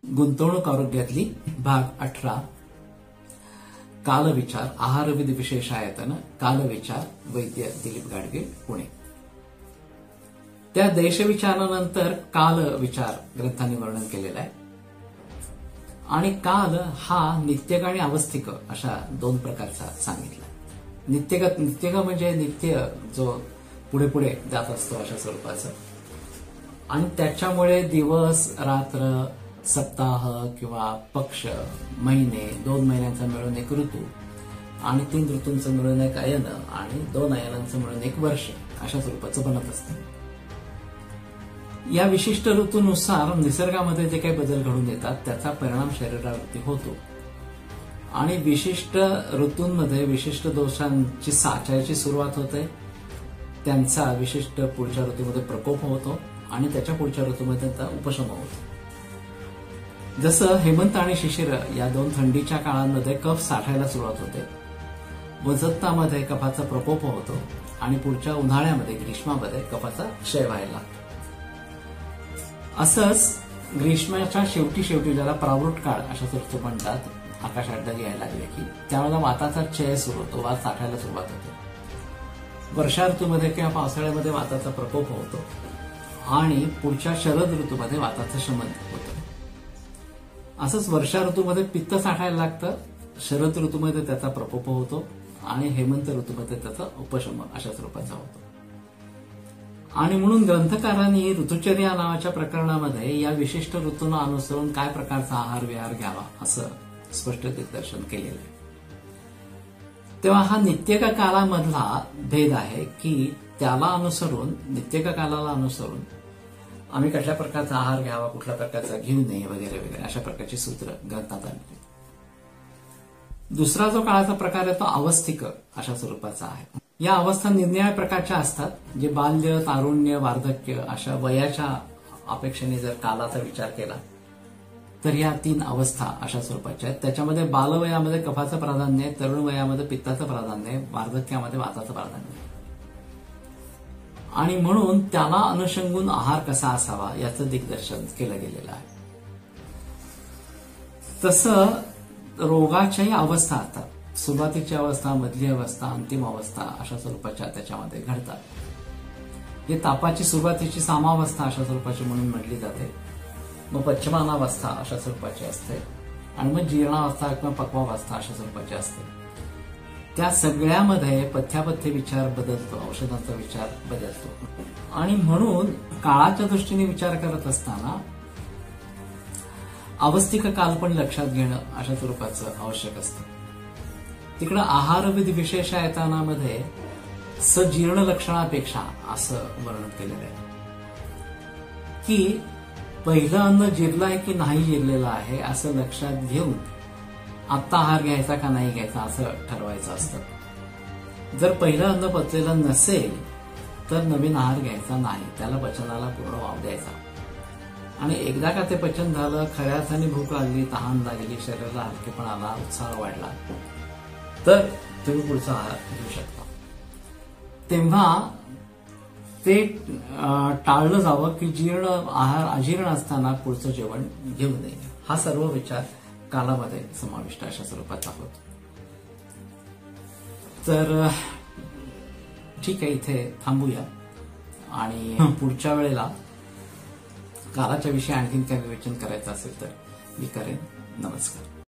गुंतवणूक आरोग्यातली भाग 18 कालविचार आहारविधी विशेषायतन कालविचार वैद्य दिलीप गाडगे पुणे। त्या देशविचारानंतर कालविचार ग्रंथांनी वर्णन केलेलं आहे आणि काल हा नित्यक आणि अवस्थिक अशा दोन प्रकारचा सांगितला। नित्यक म्हणजे नित्य जो पुढे पुढे जात असतो अशा स्वरूपाचं आणि त्याच्यामुळे दिवस रात्र सप्ताह किंवा पक्ष महिने 2 महिन्यांचा मिळून एक ऋतू आणि 3 ऋतूंचं मिळून एक अयन आणि 2 अयनांचं मिळून एक वर्ष अशा स्वरूपाचं बनत असतं। या विशिष्ट ऋतूनुसार निसर्गामध्ये जे काही बदल घडून येतात त्याचा परिणाम शरीरावरती होतो आणि विशिष्ट ऋतूंमध्ये विशिष्ट दोषांची साचायची सुरुवात होते, त्यांचा विशिष्ट पुढच्या ऋतूमध्ये प्रकोप होतो आणि त्याच्या पुढच्या ऋतूमध्ये त्यांचा उपशम होतो। जसं हेमंत आणि शिशिर या 2 थंडीच्या काळांमध्ये कफ साठायला सुरुवात होते, वसंतामध्ये कफाचा प्रकोप होतो आणि पुढच्या उन्हाळ्यामध्ये ग्रीष्मामध्ये कफाचा क्षय व्हायला लागतो। असंच ग्रीष्माच्या शेवटी ज्याला प्रावृट काळ अशा स्वरूपात म्हणतात, आकाशात ढग यायला लागले की त्यावेळेला वाताचा क्षय सुरू होतो, वात साठायला सुरुवात होते। वर्षा ऋतूमध्ये किंवा पावसाळ्यामध्ये वाताचा प्रकोप होतो आणि पुढच्या शरद ऋतूमध्ये वाताचं शमन होतं। असंच वर्षा ऋतूमध्ये पित्त साठायला लागतं, शरद ऋतूमध्ये त्याचा प्रकोप होतो आणि हेमंत ऋतूमध्ये त्याचा उपशम अशा स्वरूपाचा होतो। आणि म्हणून ग्रंथकारांनी ऋतुचर्या नावाच्या प्रकरणामध्ये या विशिष्ट ऋतूंना अनुसरून काय प्रकारचा आहार विहार घ्यावा असं स्पष्ट दिग्दर्शन केलेलं आहे। तेव्हा हा नित्यक कालामधला भेद आहे की त्याला अनुसरून नित्यक कालाला अनुसरून आम्ही कुठल्या प्रकारचा आहार घ्यावा, कुठल्या प्रकारचा घेऊ नये वगैरे वगैरे अशा प्रकारची सूत्र ग्रंथात आली। दुसरा जो काळाचा प्रकार आहे तो अवस्थिक अशा स्वरूपाचा आहे। या अवस्था निरनिराळ्या प्रकारच्या असतात, जे बाल्य तारुण्य वार्धक्य अशा वयाच्या अपेक्षेने जर कालाचा विचार केला तर या 3 अवस्था अशा स्वरूपाच्या आहेत। त्याच्यामध्ये बालवयामध्ये कफाचं प्राधान्य आहे, तरुण वयामध्ये पित्ताचं प्राधान्य आहे, वार्धक्यामध्ये वाताचं प्राधान्य आहे आणि म्हणून त्याला अनुषंगून आहार कसा असावा याचं दिग्दर्शन केलं गेलेलं आहे। तसं रोगाच्याही अवस्था असतात, सुरुवातीची अवस्था, मधली अवस्था, अंतिम अवस्था अशा स्वरूपाच्या त्याच्यामध्ये घडतात। हे तापाची सुरुवातीची सामावस्था अशा स्वरूपाची म्हणून म्हटली जाते, मग पश्चिमानावस्था अशा स्वरूपाची असते आणि मग जीर्णावस्था किंवा पक्वावस्था अशा स्वरूपाची असते। त्या सगळ्यामध्ये पथ्यापथ्य विचार बदलतो, औषधांचा विचार बदलतो आणि म्हणून काळाच्या दृष्टीने विचार करत असताना अवस्थिक काल पण लक्षात घेणं अशा स्वरूपाचं आवश्यक असतं। तिकडं आहारविधी विशेषायतनामध्ये सजीर्ण लक्षणापेक्षा असं वर्णन केलेलं आहे की पहिलं अन्न जिरलं आहे की नाही जिरलेलं आहे असं लक्षात घेऊन आत्ता आहार घ्यायचा का नाही घ्यायचा असं ठरवायचं असतं। जर पहिलं अन्न पचलेलं नसेल तर नवीन आहार घ्यायचा नाही, त्याला पचनाला पूर्ण वाव द्यायचा आणि एकदा का ते पचन झालं, खऱ्या अर्थाने भूक लागली, तहान लागली, शरीराला हलकेपणा आला, उत्साह वाढला तर तुम्ही पुढचा आहार घेऊ शकता। तेव्हा ते टाळलं जावं की जीर्ण आहार अजीर्ण असताना पुढचं जेवण घेऊ नये, हा सर्व विचार कालामध्ये समाविष्ट अशा स्वरूपाचा होतो। तर ठीक आहे, इथे थांबूया आणि पुढच्या वेळेला कालाच्या विषयी आणखीन काय विवेचन करायचं असेल तर मी करेन। नमस्कार।